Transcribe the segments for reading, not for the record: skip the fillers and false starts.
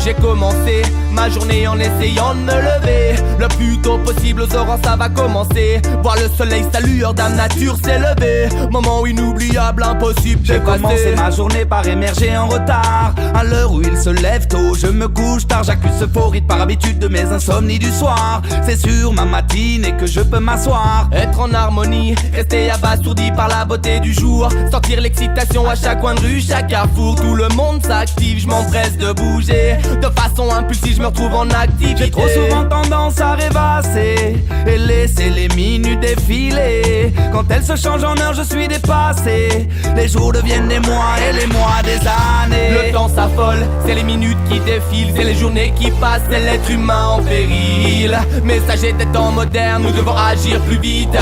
J'ai commencé ma journée en essayant de me lever le plus tôt possible, aux aurores ça va commencer. Voir le soleil, sa lueur, dame nature s'élever. Moment inoubliable, impossible J'ai d'effacer. commencé ma journée par émerger en retard. À l'heure où il se lève tôt, je me couche tard. J'accuse ce faux rythme par habitude de mes insomnies du soir. C'est sur ma matinée que je peux m'asseoir. Être en harmonie, rester abasourdi par la beauté du jour. Sentir l'excitation à chaque coin de rue, chaque carrefour. Tout le monde s'active, je m'empresse de bouger. De façon impulsive, je me retrouve en activité. J'ai trop souvent tendance à rêvasser et laisser les minutes défiler. Quand elles se changent en heures, je suis dépassé. Les jours deviennent des mois et les mois des années. Le temps s'affole, c'est les minutes qui défilent, c'est les journées qui passent, c'est l'être humain en péril. Messager des temps modernes, nous devons agir plus vite.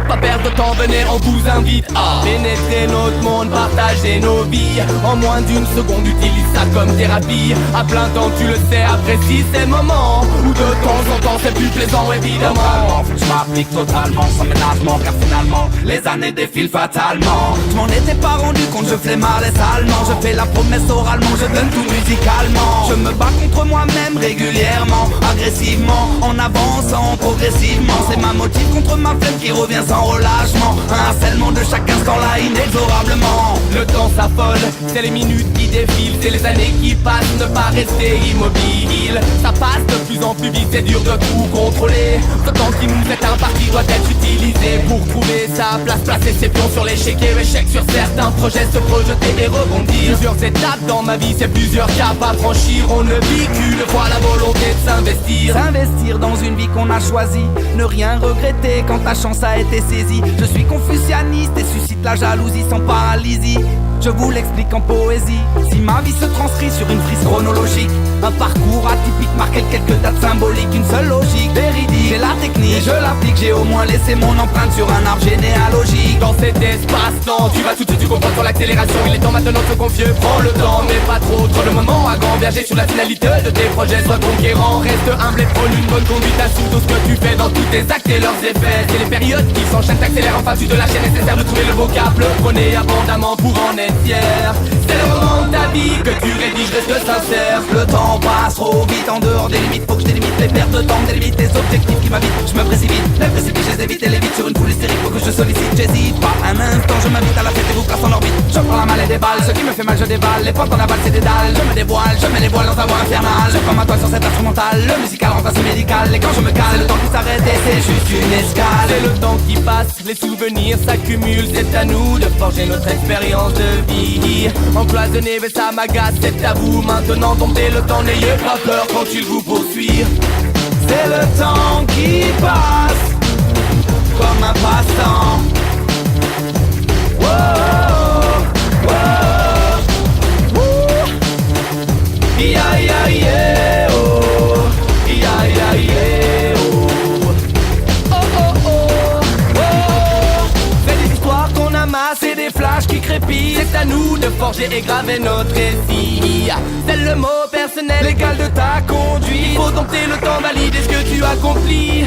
Pas perdre de temps, venez, on vous invite à pénétrer notre monde, partager nos vies. En moins d'une seconde, utilise ça comme thérapie. À plein temps, tu le sais, apprécie ces moments où de temps en temps c'est plus plaisant évidemment. Totalement, faut que je m'applique totalement, sans ménagement, car finalement les années défilent fatalement. Je m'en étais pas rendu compte, je flemmards salement. Je fais la promesse oralement, je donne tout musicalement. Je me bats contre moi-même régulièrement, agressivement, en avançant progressivement. C'est ma motive contre ma flemme qui revient sans relâchement. Un harcèlement de chaque instant là inexorablement. Le temps s'affole, c'est les minutes qui défilent, c'est les années qui passent, ne pas rester immobile. Ça passe de plus en plus vite, c'est dur de tout contrôler. Ce temps qui nous est imparti doit être utilisé pour trouver sa place, placer ses pions sur l'échiquier. Échec sur certains projets, se projeter et rebondir. Plusieurs étapes dans ma vie, c'est plusieurs caps à franchir. On ne vit qu'une fois, la volonté de s'investir. S'investir dans une vie qu'on a choisie, ne rien regretter quand ta chance a été saisie. Je suis confucianiste et suscite la jalousie sans paralysie. Je vous l'explique en poésie. Si ma vie se transcrit sur une frise chronologique, un parcours atypique marqué de quelques dates symboliques, une seule logique véridique. J'ai la technique, je l'applique, j'ai au moins laissé mon empreinte sur un arbre généalogique. Dans cet espace-temps, tu vas tout de suite, tu comprends sur l'accélération. Il est temps maintenant de se confier, prends le temps, mais pas trop. Trop le moment à gamberger sur la finalité de tes projets. Sois conquérant, reste humble et prône une bonne conduite. Assume tout ce que tu fais dans tous tes actes et leurs effets. C'est les périodes qui s'enchaînent, t'accélèrent enfin tu de la chaîne. Nécessaire de trouver le vocable, prenez abondamment pour en être fier. C'est le moment de ta vie que tu rédiges, reste sincère. Le temps passe trop vite en dehors des limites. Faut que je délimite les pertes de temps, délimite les objectifs qui m'habitent. Je me précipite, les précipices, je les évite et les vite sur une foule hystérique. Faut que je sollicite, j'hésite pas un instant. Je m'invite à la fête et vous place en orbite. Je prends la malle et des balles, ce qui me fait mal je déballe. Les portes en aval c'est des dalles, je me dévoile, je mets les voiles dans ta voix infernale. Je prends ma toile sur cet instrumental, le musical remplace le médical. Et quand je me cale, le temps qui s'arrête et c'est juste une escale. C'est le temps qui passe, les souvenirs s'accumulent. C'est à nous de forger notre expérience de vie. Empoisonné, mais ça m'agace, c'est à vous. Maintenant domptez le temps, n'ayez pas peur quand il vous poursuit. C'est le temps qui passe comme un passe-temps. Wow, wow, wow. Ya ya yeah, oh. Ya ya yeah, oh. Oh oh oh, oh. C'est des histoires qu'on amasse et des flashs qui crépitent. C'est à nous de forger et graver notre récit. C'est le mot personnel égal de ta conduite. Faut dompter le temps, valider ce que tu accomplis.